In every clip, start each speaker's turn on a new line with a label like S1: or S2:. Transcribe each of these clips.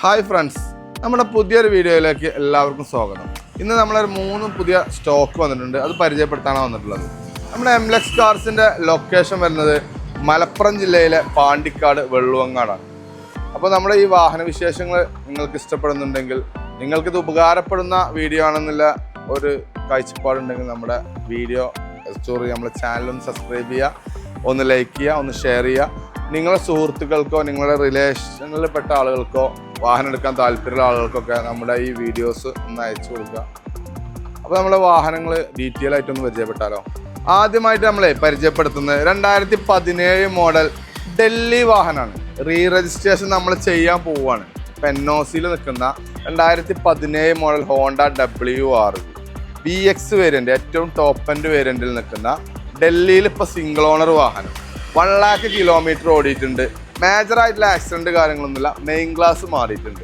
S1: Hi friends, നമ്മുടെ പുതിയൊരു വീഡിയോയിലേക്ക് എല്ലാവർക്കും സ്വാഗതം. ഇന്ന് നമ്മളൊരു 3 പുതിയ സ്റ്റോക്ക് വന്നിട്ടുണ്ട്. അത് പരിചയപ്പെടുത്താനാണ് വന്നിട്ടുള്ളത്. നമ്മുടെ എംലെക്സ് കാർസിൻ്റെ ലൊക്കേഷൻ വരുന്നത് മലപ്പുറം ജില്ലയിലെ പാണ്ടിക്കാട് വെള്ളുവങ്ങാടാണ്. അപ്പോൾ നമ്മുടെ ഈ വാഹന വിശേഷങ്ങൾ നിങ്ങൾക്ക് ഇഷ്ടപ്പെടുന്നുണ്ടെങ്കിൽ, നിങ്ങൾക്കിത് ഉപകാരപ്പെടുന്ന വീഡിയോ ആണെന്നുള്ള ഒരു കാഴ്ചപ്പാടുണ്ടെങ്കിൽ നമ്മുടെ വീഡിയോ നമ്മുടെ ചാനലൊന്ന് സബ്സ്ക്രൈബ് ചെയ്യുക, ഒന്ന് ലൈക്ക് ചെയ്യുക, ഒന്ന് ഷെയർ ചെയ്യുക. നിങ്ങളുടെ സുഹൃത്തുക്കൾക്കോ നിങ്ങളുടെ റിലേഷനിൽപ്പെട്ട ആളുകൾക്കോ വാഹനം എടുക്കാൻ താല്പര്യമുള്ള ആളുകൾക്കൊക്കെ നമ്മുടെ ഈ വീഡിയോസ് ഒന്ന് അയച്ചു കൊടുക്കുക. അപ്പോൾ നമ്മുടെ വാഹനങ്ങൾ ഡീറ്റെയിൽ ആയിട്ടൊന്ന് പരിചയപ്പെട്ടാലോ. ആദ്യമായിട്ട് നമ്മളെ പരിചയപ്പെടുത്തുന്നത് 2017 മോഡൽ ഡൽഹി വാഹനമാണ്. റീ രജിസ്ട്രേഷൻ നമ്മൾ ചെയ്യാൻ പോവുകയാണ്. ഇപ്പം NOCയിൽ നിൽക്കുന്ന 2017 model Honda WR VX variant, ഏറ്റവും ടോപ്പ് എൻഡ് വേരിയൻറ്റിൽ നിൽക്കുന്ന ഡൽഹിയിൽ ഇപ്പോൾ സിംഗിൾ ഓണർ വാഹനം. 1 lakh കിലോമീറ്റർ ഓടിയിട്ടുണ്ട്. മേജറായിട്ടുള്ള ആക്സിഡൻറ്റ് കാര്യങ്ങളൊന്നുമില്ല. മെയിൻ ഗ്ലാസ് മാറിയിട്ടുണ്ട്.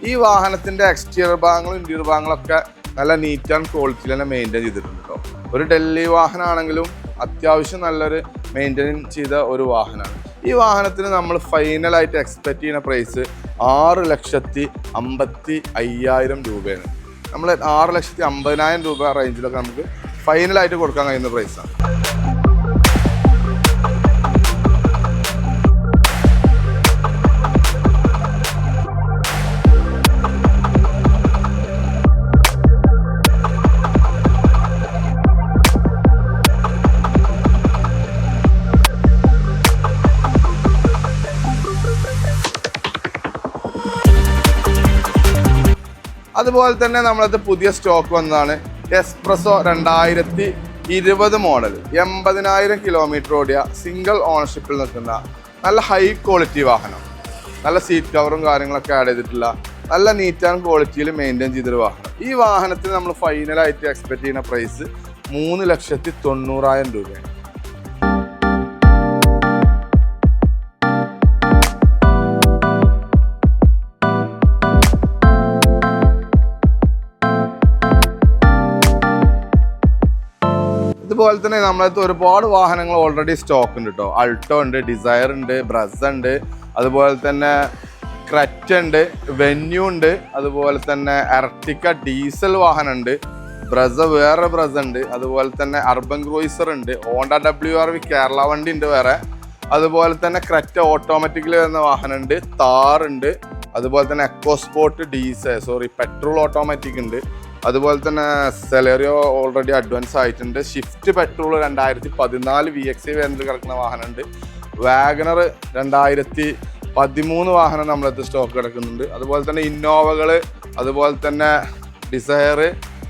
S1: ഈ വാഹനത്തിൻ്റെ എക്സ്റ്റീരിയർ ഭാഗങ്ങളും ഇൻറ്റീരിയർ ഭാഗങ്ങളൊക്കെ നല്ല നീറ്റ് ആൻഡ് ക്വാളിറ്റിയിൽ തന്നെ മെയിൻറ്റെയിൻ ചെയ്തിട്ടുണ്ട് കേട്ടോ. ഒരു ഡൽഹി വാഹനമാണെങ്കിലും അത്യാവശ്യം നല്ലൊരു മെയിൻറ്റെയിൻ ചെയ്ത ഒരു വാഹനമാണ്. ഈ വാഹനത്തിന് നമ്മൾ ഫൈനലായിട്ട് എക്സ്പെക്റ്റ് ചെയ്യുന്ന പ്രൈസ് 6,55,000 രൂപയാണ്. നമ്മൾ 6,50,000 രൂപ റേഞ്ചിലൊക്കെ നമുക്ക് ഫൈനലായിട്ട് കൊടുക്കാൻ കഴിയുന്ന പ്രൈസാണ്. അതുപോലെ തന്നെ നമ്മളത് പുതിയ സ്റ്റോക്ക് വന്നതാണ് എസ്പ്രസോ 2020 മോഡൽ 80,000 കിലോമീറ്റർ ഓടിയ സിംഗിൾ ഓണർഷിപ്പിൽ നിൽക്കുന്ന നല്ല ഹൈ ക്വാളിറ്റി വാഹനം. നല്ല സീറ്റ് കവറും കാര്യങ്ങളൊക്കെ ആഡ് ചെയ്തിട്ടുള്ള നല്ല നീറ്റ് ആൻഡ് ക്വാളിറ്റിയിൽ മെയിൻറ്റെയിൻ ചെയ്തൊരു വാഹനം. ഈ വാഹനത്തിന് നമ്മൾ ഫൈനലായിട്ട് എക്സ്പെക്ട് ചെയ്യുന്ന പ്രൈസ് 3,90,000 രൂപയാണ്. അതുപോലെ തന്നെ നമ്മളടുത്ത് ഒരുപാട് വാഹനങ്ങൾ ഓൾറെഡി സ്റ്റോക്ക് ഉണ്ട് കേട്ടോ. അൾട്ടോ ഉണ്ട്, ഡിസയർ ഉണ്ട്, ബ്രസ ഉണ്ട്, അതുപോലെ തന്നെ ക്രെറ്റ ഉണ്ട്, വെന്യൂ ഉണ്ട്, അതുപോലെ തന്നെ എർട്ടിക്ക ഡീസൽ വാഹനം ഉണ്ട്, വേറെ ബ്രസ ഉണ്ട്, അതുപോലെ തന്നെ അർബൻ ക്രൂയിസർ ഉണ്ട്, ഹോണ്ട WRV കേരള വണ്ടി ഉണ്ട് വേറെ, അതുപോലെ തന്നെ ക്രെറ്റ ഓട്ടോമാറ്റിക്കലി വരുന്ന വാഹനം ഉണ്ട്, താർ ഉണ്ട്, അതുപോലെ തന്നെ എക്കോസ്പോർട്ട് പെട്രോൾ ഓട്ടോമാറ്റിക് ഉണ്ട്, അതുപോലെ തന്നെ സെലറിയോ ഓൾറെഡി അഡ്വാൻസ് ആയിട്ടുണ്ട്, ഷിഫ്റ്റ് പെട്രോൾ 2014 VX വേരിയന്റിൽ കിടക്കുന്ന വാഹനമുണ്ട്, വാഗണർ 2013 വാഹനം നമ്മളത് സ്റ്റോക്ക് കിടക്കുന്നുണ്ട്, അതുപോലെ തന്നെ ഇന്നോവകൾ, അതുപോലെ തന്നെ ഡിസയർ,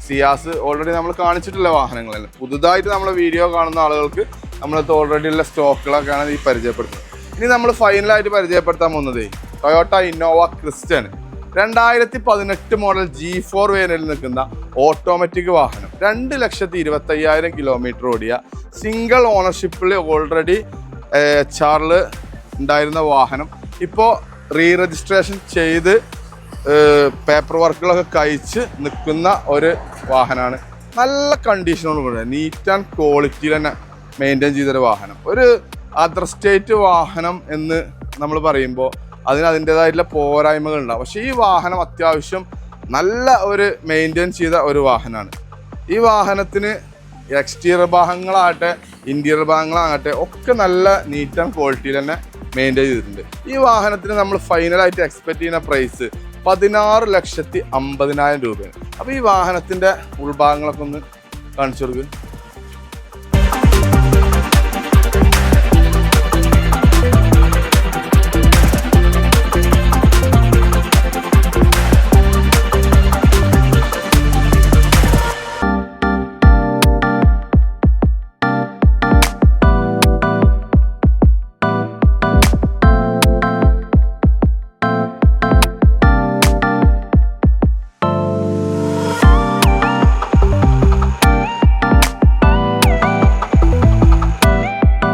S1: സിയാസ് ഓൾറെഡി നമ്മൾ കാണിച്ചിട്ടുള്ള വാഹനങ്ങളല്ല. പുതുതായിട്ട് നമ്മളെ വീഡിയോ കാണുന്ന ആളുകൾക്ക് നമ്മളത് ഓൾറെഡി ഉള്ള സ്റ്റോക്കുകളൊക്കെയാണ് ഈ പരിചയപ്പെടുത്തുന്നത്. ഇനി നമ്മൾ ഫൈനലായിട്ട് പരിചയപ്പെടുത്താൻ പോകുന്നത് ടൊയോട്ട ഇന്നോവ ക്രിസ്റ്റയാണ്. 2018 മോഡൽ G4 വേരിയന്റിൽ നിൽക്കുന്ന ഓട്ടോമാറ്റിക് വാഹനം. 2,25,000 കിലോമീറ്റർ ഓടിയ സിംഗിൾ ഓണർഷിപ്പിൽ ഓൾറെഡി HR ഉണ്ടായിരുന്ന വാഹനം ഇപ്പോൾ റീ രജിസ്ട്രേഷൻ ചെയ്ത് പേപ്പർ വർക്കുകളൊക്കെ കഴിച്ച് നിൽക്കുന്ന ഒരു വാഹനമാണ്. നല്ല കണ്ടീഷനോട് കൂടെ നീറ്റ് ആൻഡ് ക്വാളിറ്റിയിൽ തന്നെ മെയിൻറ്റെയിൻ ചെയ്തൊരു വാഹനം. ഒരു അതർ സ്റ്റേറ്റ് വാഹനം എന്ന് നമ്മൾ പറയുമ്പോൾ അതിൻ്റേതായിട്ടുള്ള പോരായ്മകളുണ്ടാവും. പക്ഷേ ഈ വാഹനം അത്യാവശ്യം നല്ല ഒരു മെയിൻറ്റെയിൻ ചെയ്ത ഒരു വാഹനമാണ്. ഈ വാഹനത്തിന് എക്സ്റ്റീരിയർ ഭാഗങ്ങളാകട്ടെ ഇൻറ്റീരിയർ ഭാഗങ്ങളാകട്ടെ ഒക്കെ നല്ല നീറ്റ് ആൻഡ് ക്വാളിറ്റിയിൽ തന്നെ മെയിൻറ്റെയിൻ ചെയ്തിട്ടുണ്ട്. ഈ വാഹനത്തിന് നമ്മൾ ഫൈനലായിട്ട് എക്സ്പെക്റ്റ് ചെയ്യുന്ന പ്രൈസ് 16,50,000 രൂപയാണ്. അപ്പോൾ ഈ വാഹനത്തിൻ്റെ ഉൾഭാഗങ്ങളൊക്കെ ഒന്ന് കാണിച്ചു കൊടുക്കുക.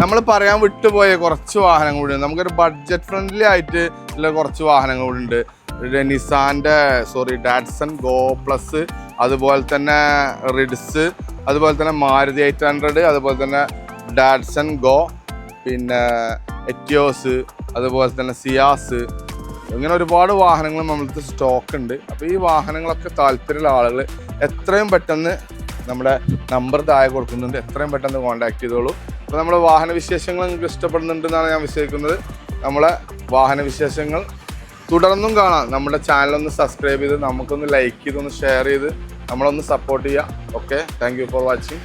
S1: നമ്മൾ പറയാൻ വിട്ടുപോയ കുറച്ച് വാഹനങ്ങൾ കൂടി ഉണ്ട്. നമുക്കൊരു ബഡ്ജറ്റ് ഫ്രണ്ട്ലി ആയിട്ട് ഉള്ള കുറച്ച് വാഹനങ്ങൾ കൂടി ഉണ്ട്. ഡാറ്റ്സൺ ഗോ പ്ലസ്, അതുപോലെ തന്നെ റിഡ്സ്, അതുപോലെ തന്നെ മാരുതി 800, അതുപോലെ തന്നെ ഡാറ്റ്സൺ ഗോ, പിന്നെ എറ്റിയോസ്, അതുപോലെ തന്നെ സിയാസ്, ഇങ്ങനെ ഒരുപാട് വാഹനങ്ങൾ നമ്മൾക്ക് സ്റ്റോക്ക് ഉണ്ട്. അപ്പോൾ ഈ വാഹനങ്ങളൊക്കെ താല്പര്യമുള്ള ആളുകൾ എത്രയും പെട്ടെന്ന് നമ്മുടെ നമ്പർ താഴെ കൊടുക്കുന്നുണ്ട്, എത്രയും പെട്ടെന്ന് കോൺടാക്ട് ചെയ്തോളൂ. അപ്പോൾ നമ്മുടെ വാഹന വിശേഷങ്ങൾ നിങ്ങൾക്ക് ഇഷ്ടപ്പെടുന്നുണ്ടെന്നാണ് ഞാൻ വിശ്വസിക്കുന്നത്. നമ്മളെ വാഹന വിശേഷങ്ങൾ തുടർന്നും കാണാം. നമ്മുടെ ചാനലൊന്ന് സബ്സ്ക്രൈബ് ചെയ്ത് നമുക്കൊന്ന് ലൈക്ക് ചെയ്ത് ഒന്ന് ഷെയർ ചെയ്ത് നമ്മളൊന്ന് സപ്പോർട്ട് ചെയ്യുക. Okay, thank you for watching.